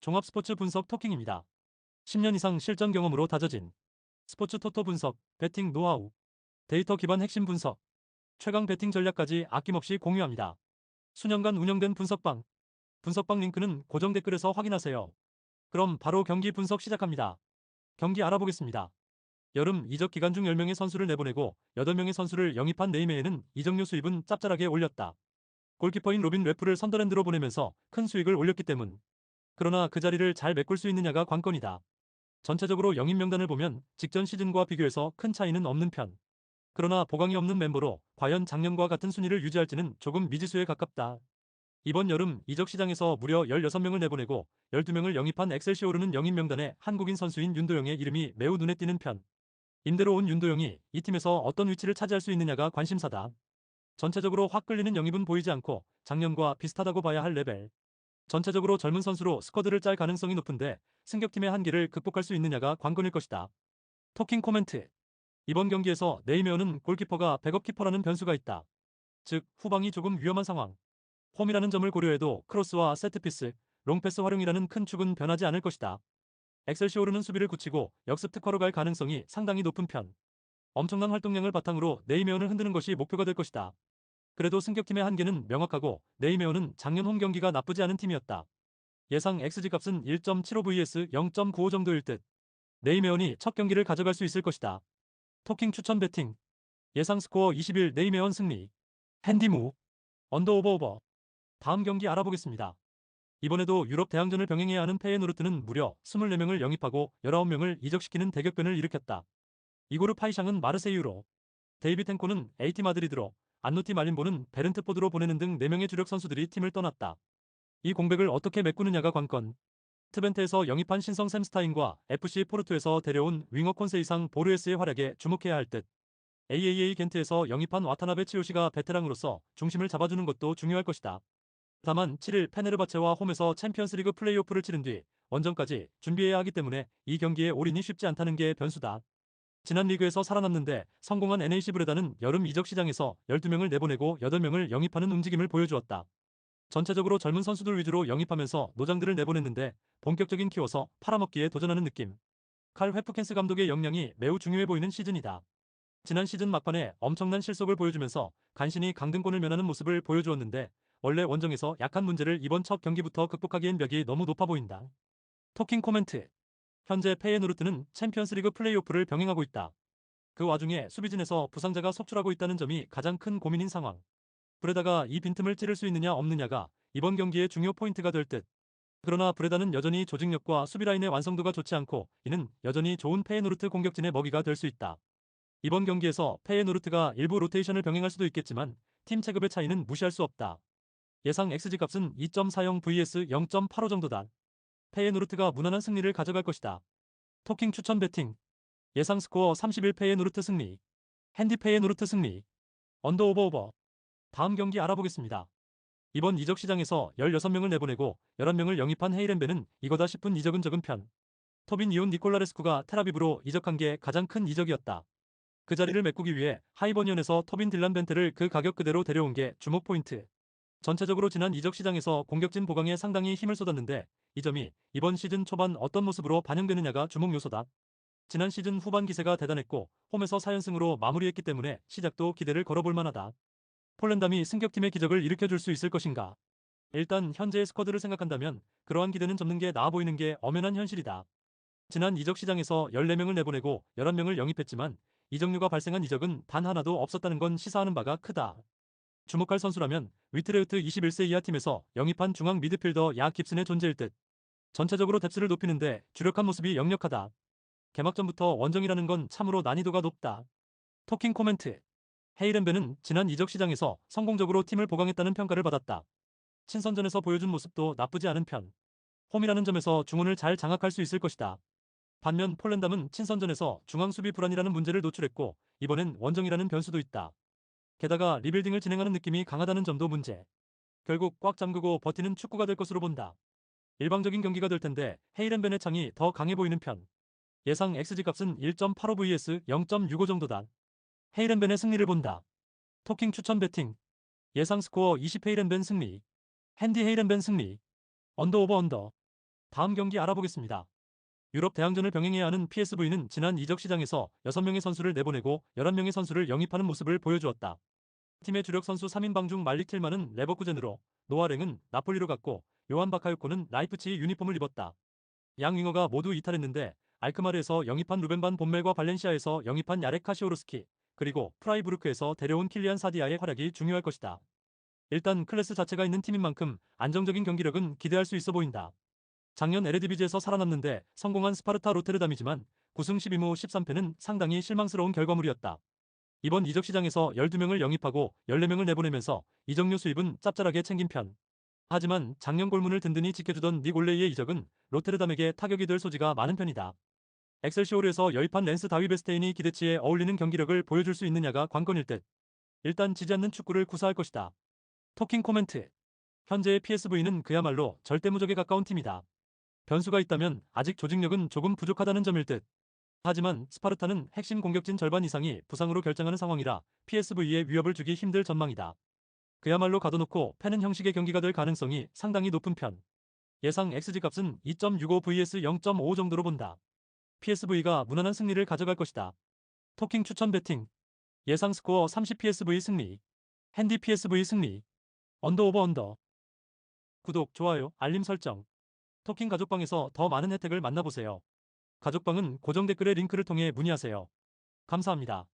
종합 스포츠 분석 토킹입니다. 10년 이상 실전 경험으로 다져진 스포츠 토토 분석, 배팅 노하우, 데이터 기반 핵심 분석, 최강 배팅 전략까지 아낌없이 공유합니다. 수년간 운영된 분석방 링크는 고정 댓글에서 확인하세요. 그럼 바로 경기 분석 시작합니다. 경기 알아보겠습니다. 여름 이적 기간 중 10명의 선수를 내보내고 8명의 선수를 영입한 네이메에는 이적료 수입은 짭짤하게 올렸다. 골키퍼인 로빈 래프를 선더랜드로 보내면서 큰 수익을 올렸기 때문. 그러나 그 자리를 잘 메꿀 수 있느냐가 관건이다. 전체적으로 영입 명단을 보면 직전 시즌과 비교해서 큰 차이는 없는 편. 그러나 보강이 없는 멤버로 과연 작년과 같은 순위를 유지할지는 조금 미지수에 가깝다. 이번 여름 이적 시장에서 무려 16명을 내보내고 12명을 영입한 엑셀시오르는 영입 명단에 한국인 선수인 윤도영의 이름이 매우 눈에 띄는 편. 임대로 온 윤도영이 이 팀에서 어떤 위치를 차지할 수 있느냐가 관심사다. 전체적으로 확 끌리는 영입은 보이지 않고 작년과 비슷하다고 봐야 할 레벨. 전체적으로 젊은 선수로 스쿼드를 짤 가능성이 높은데 승격팀의 한계를 극복할 수 있느냐가 관건일 것이다. 토킹 코멘트. 이번 경기에서 네이메어는 골키퍼가 백업 키퍼라는 변수가 있다. 즉 후방이 조금 위험한 상황. 홈이라는 점을 고려해도 크로스와 세트피스, 롱패스 활용이라는 큰 축은 변하지 않을 것이다. 엑셀시오르는 수비를 굳히고 역습 특화로 갈 가능성이 상당히 높은 편. 엄청난 활동량을 바탕으로 네이메어를 흔드는 것이 목표가 될 것이다. 그래도 승격팀의 한계는 명확하고 네이메어는 작년 홈 경기가 나쁘지 않은 팀이었다. 예상 XG 값은 1.75 vs 0.95 정도일 듯. 네이메온이 첫 경기를 가져갈 수 있을 것이다. 토킹 추천 배팅. 예상 스코어 21 네이메온 승리. 핸디무. 언더 오버. 다음 경기 알아보겠습니다. 이번에도 유럽 대항전을 병행해야 하는 페예노르트는 무려 24명을 영입하고 19명을 이적시키는 대격변을 일으켰다. 이고르 파이샹은 마르세유로, 데이비 탱코는 AT 마드리드로, 안노티 말린보는 베른트포드로 보내는 등 4명의 주력 선수들이 팀을 떠났다. 이 공백을 어떻게 메꾸느냐가 관건. 트벤트에서 영입한 신성 샘스타인과 FC 포르투에서 데려온 윙어 콘세이상 보르에스의 활약에 주목해야 할 듯. AAA 겐트에서 영입한 와타나베 치요시가 베테랑으로서 중심을 잡아주는 것도 중요할 것이다. 다만 7일 페네르바체와 홈에서 챔피언스리그 플레이오프를 치른 뒤 원정까지 준비해야 하기 때문에 이 경기에 올인이 쉽지 않다는 게 변수다. 지난 리그에서 살아남는데 성공한 NAC 브레다는 여름 이적 시장에서 12명을 내보내고 8명을 영입하는 움직임을 보여주었다. 전체적으로 젊은 선수들 위주로 영입하면서 노장들을 내보냈는데 본격적인 키워서 팔아먹기에 도전하는 느낌. 칼 회프켄스 감독의 역량이 매우 중요해 보이는 시즌이다. 지난 시즌 막판에 엄청난 실속을 보여주면서 간신히 강등권을 면하는 모습을 보여주었는데 원래 원정에서 약한 문제를 이번 첫 경기부터 극복하기엔 벽이 너무 높아 보인다. 토킹 코멘트. 현재 페예노르트는 챔피언스리그 플레이오프를 병행하고 있다. 그 와중에 수비진에서 부상자가 속출하고 있다는 점이 가장 큰 고민인 상황. 브레다가 이 빈틈을 찌를 수 있느냐 없느냐가 이번 경기의 중요 포인트가 될 듯. 그러나 브레다는 여전히 조직력과 수비라인의 완성도가 좋지 않고 이는 여전히 좋은 페예노르트 공격진의 먹이가 될 수 있다. 이번 경기에서 페예노르트가 일부 로테이션을 병행할 수도 있겠지만 팀 체급의 차이는 무시할 수 없다. 예상 XG 값은 2.40 vs 0.85 정도다. 페예노르트가 무난한 승리를 가져갈 것이다. 토킹 추천 배팅. 예상 스코어 31 페예노르트 승리. 핸디 페예노르트 승리. 언더 오버. 다음 경기 알아보겠습니다. 이번 이적 시장에서 16명을 내보내고 11명을 영입한 헤이렌베는 이거다 싶은 이적은 적은 편. 토빈 이온 니콜라레스쿠가 테라비브로 이적한 게 가장 큰 이적이었다. 그 자리를 메꾸기 위해 하이버니언에서 토빈 딜란 벤테를 그 가격 그대로 데려온 게 주목 포인트. 전체적으로 지난 이적 시장에서 공격진 보강에 상당히 힘을 쏟았는데 이 점이 이번 시즌 초반 어떤 모습으로 반영되느냐가 주목 요소다. 지난 시즌 후반 기세가 대단했고 홈에서 4연승으로 마무리했기 때문에 시작도 기대를 걸어볼 만하다. 폴란담이 승격팀의 기적을 일으켜줄 수 있을 것인가? 일단 현재의 스쿼드를 생각한다면 그러한 기대는 접는 게 나아 보이는 게 엄연한 현실이다. 지난 이적 시장에서 14명을 내보내고 11명을 영입했지만 이적료가 발생한 이적은 단 하나도 없었다는 건 시사하는 바가 크다. 주목할 선수라면 위트레우트 21세 이하 팀에서 영입한 중앙 미드필더 야 깁슨의 존재일 듯. 전체적으로 뎁스를 높이는데 주력한 모습이 역력하다. 개막전부터 원정이라는 건 참으로 난이도가 높다. 토킹 코멘트. 헤이렌베는 지난 이적 시장에서 성공적으로 팀을 보강했다는 평가를 받았다. 친선전에서 보여준 모습도 나쁘지 않은 편. 홈이라는 점에서 중원을 잘 장악할 수 있을 것이다. 반면 폴란담은 친선전에서 중앙 수비 불안이라는 문제를 노출했고 이번엔 원정이라는 변수도 있다. 게다가 리빌딩을 진행하는 느낌이 강하다는 점도 문제. 결국 꽉 잠그고 버티는 축구가 될 것으로 본다. 일방적인 경기가 될 텐데 헤이렌벤의 창이 더 강해 보이는 편. 예상 XG 값은 1.85 vs 0.65 정도다. 헤이렌벤의 승리를 본다. 토킹 추천 배팅. 예상 스코어 20 헤이렌벤 승리. 핸디 헤이렌벤 승리. 언더 오버. 다음 경기 알아보겠습니다. 유럽 대항전을 병행해야 하는 PSV는 지난 이적 시장에서 6명의 선수를 내보내고 11명의 선수를 영입하는 모습을 보여주었다. 팀의 주력 선수 3인방 중 말릭 틸만은 레버쿠젠으로, 노아랭은 나폴리로 갔고 요한 바카요코는 라이프치히 유니폼을 입었다. 양 윙어가 모두 이탈했는데 알크마르에서 영입한 루벤 반 본멜과 발렌시아에서 영입한 야렉 카시오르스키, 그리고 프라이부르크에서 데려온 킬리안 사디아의 활약이 중요할 것이다. 일단 클래스 자체가 있는 팀인 만큼 안정적인 경기력은 기대할 수 있어 보인다. 작년 에레디비지에서 살아남는데 성공한 스파르타 로테르담이지만 9승 12무 13패는 상당히 실망스러운 결과물이었다. 이번 이적 시장에서 12명을 영입하고 14명을 내보내면서 이적료 수입은 짭짤하게 챙긴 편. 하지만 작년 골문을 든든히 지켜주던 닉 올레이의 이적은 로테르담에게 타격이 될 소지가 많은 편이다. 엑셀시오르에서 영입한 랜스 다위베스테인이 기대치에 어울리는 경기력을 보여줄 수 있느냐가 관건일 듯. 일단 지지 않는 축구를 구사할 것이다. 토킹 코멘트. 현재의 PSV는 그야말로 절대무적에 가까운 팀이다. 변수가 있다면 아직 조직력은 조금 부족하다는 점일 듯. 하지만 스파르타는 핵심 공격진 절반 이상이 부상으로 결정하는 상황이라 PSV에 위협을 주기 힘들 전망이다. 그야말로 가둬놓고 패는 형식의 경기가 될 가능성이 상당히 높은 편. 예상 XG 값은 2.65 vs 0.5 정도로 본다. PSV가 무난한 승리를 가져갈 것이다. 토킹 추천 배팅. 예상 스코어 30 PSV 승리. 핸디 PSV 승리. 언더 오버 언더. 구독, 좋아요, 알림 설정. 토킹 가족방에서 더 많은 혜택을 만나보세요. 가족방은 고정 댓글의 링크를 통해 문의하세요. 감사합니다.